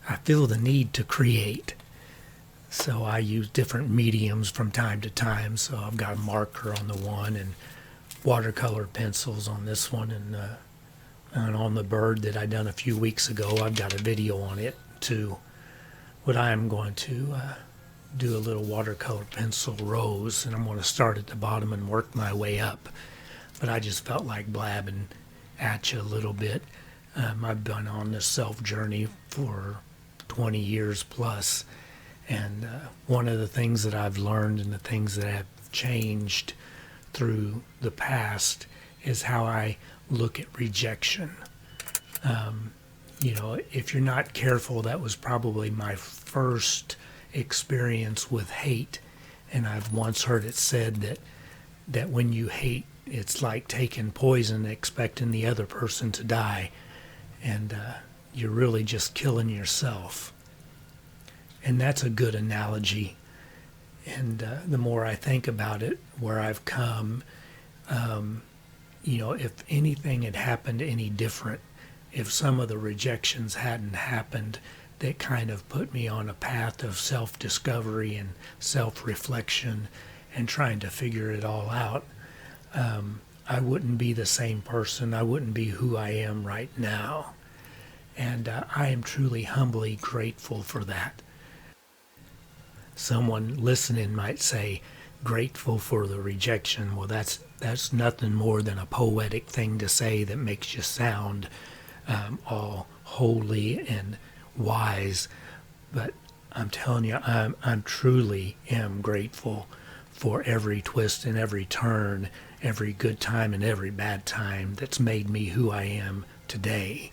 I feel the need to create. So I use different mediums from time to time. So I've got a marker on the one and watercolor pencils on this one, and on the bird that I done a few weeks ago, I've got a video on it too. What I am going to do a little watercolor pencil rose, and I'm going to start at the bottom and work my way up. But I just felt like blabbing at you a little bit. I've been on this self journey for 20 years plus, and one of the things that I've learned and the things that have changed through the past is how I look at rejection. If you're not careful, that was probably my first experience with hate. And I've once heard it said that when you hate, it's like taking poison expecting the other person to die. And you're really just killing yourself. And that's a good analogy. And the more I think about it, where I've come, if anything had happened any different, if some of the rejections hadn't happened, that kind of put me on a path of self-discovery and self-reflection and trying to figure it all out, I wouldn't be the same person. I wouldn't be who I am right now. And I am truly humbly grateful for that. Someone listening might say, grateful for the rejection. Well, that's nothing more than a poetic thing to say that makes you sound all holy and wise. But I'm telling you, I'm truly am grateful for every twist and every turn, every good time and every bad time that's made me who I am today.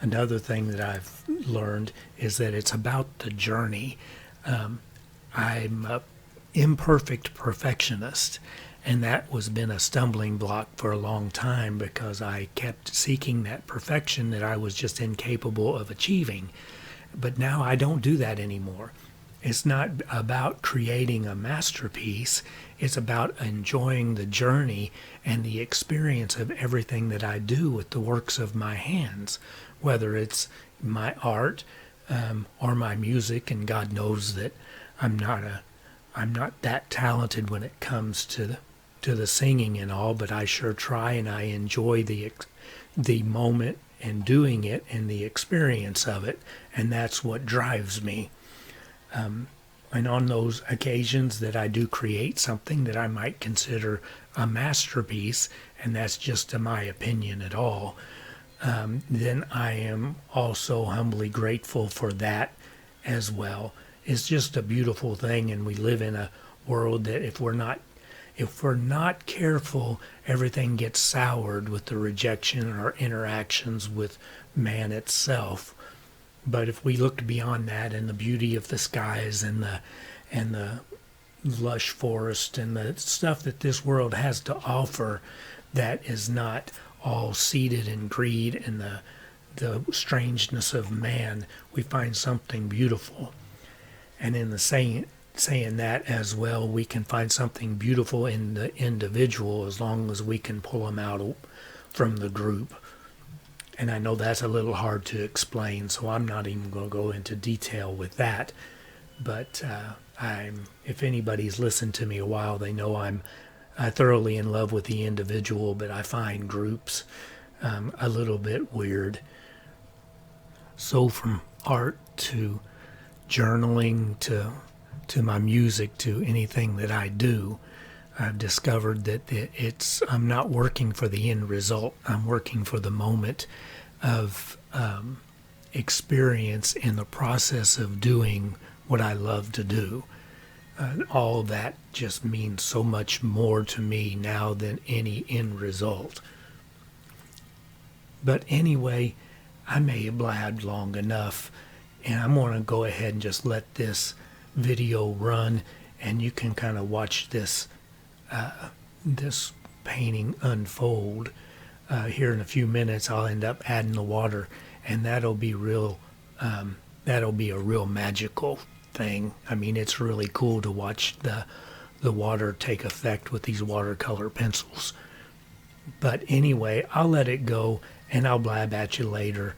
Another thing that I've learned is that it's about the journey. I'm an imperfect perfectionist, and that was been a stumbling block for a long time because I kept seeking that perfection that I was just incapable of achieving. But now I don't do that anymore. It's not about creating a masterpiece. It's about enjoying the journey and the experience of everything that I do with the works of my hands, whether it's my art or my music. And God knows that I'm not that talented when it comes to the singing and all, but I sure try, and I enjoy the moment and doing it and the experience of it, and that's what drives me. And on those occasions that I do create something that I might consider a masterpiece, and that's just my opinion at all, then I am also humbly grateful for that as well. It's just a beautiful thing, and we live in a world that if we're not careful, everything gets soured with the rejection or interactions with man itself. But if we look beyond that and the beauty of the skies and the lush forest and the stuff that this world has to offer, that is not all seated in greed and the strangeness of man, we find something beautiful. And in the saying that as well, we can find something beautiful in the individual as long as we can pull them out from the group. And I know that's a little hard to explain, so I'm not even going to go into detail with that. But if anybody's listened to me a while, they know I'm thoroughly in love with the individual, but I find groups a little bit weird. So from art to journaling to my music to anything that I do, I've discovered that I'm not working for the end result. I'm working for the moment of experience in the process of doing what I love to do. All that just means so much more to me now than any end result. But anyway, I may have blabbed long enough, and I'm going to go ahead and just let this video run, and you can kind of watch this painting unfold. Here in a few minutes I'll end up adding the water, and that'll be a real magical thing. I mean, it's really cool to watch the water take effect with these watercolor pencils. But anyway, I'll let it go, and I'll blab at you later.